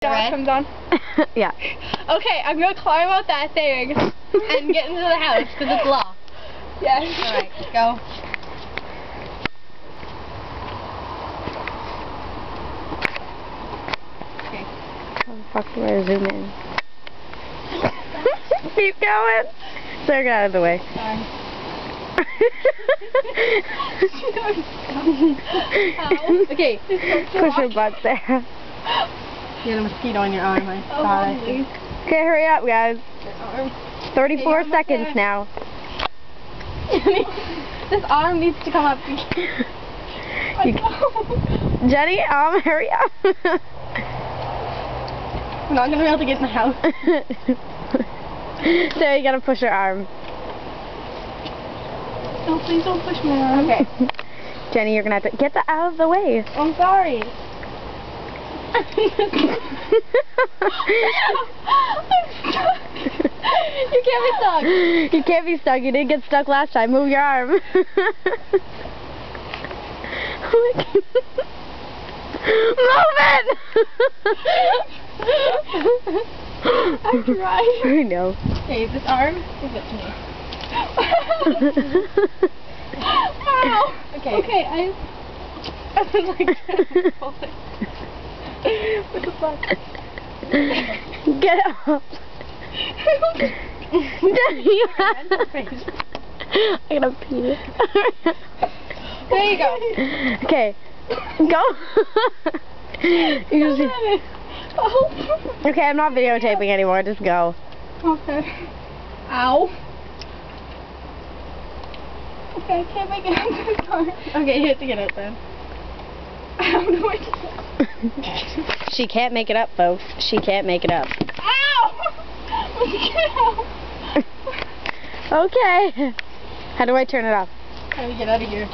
Comes on. Yeah. Okay, I'm gonna climb out that thing and get into the house because it's locked. Yes. Alright, go. Okay. How the fuck do I zoom in? Keep going. So get out of the way. Sorry. Okay. Push your butt there. You had a mosquito on your arm. I thought it. Okay, hurry up, guys. 34 seconds now. This arm needs to come up. Jenny, hurry up. We're not gonna be able to get in the house. So you gotta push your arm. No, please don't push my arm. Okay. Jenny, you're gonna have to get out of the way. I'm sorry. I'm stuck. You can't be stuck. You can't be stuck. You didn't get stuck last time. Move your arm. Move it! I tried. I know. Okay, this arm, give it to me. Ow. Okay, I was like, what the fuck? Get up. Jenny, I'm gonna pee. There you go. Okay, go. Okay, I'm not videotaping anymore. Just go. Okay. Ow. Okay, I can't make it out of the car. Okay, you have to get out then. I have no idea. She can't make it up, folks. She can't make it up. Ow! Okay. How do I turn it off? How do we get out of here?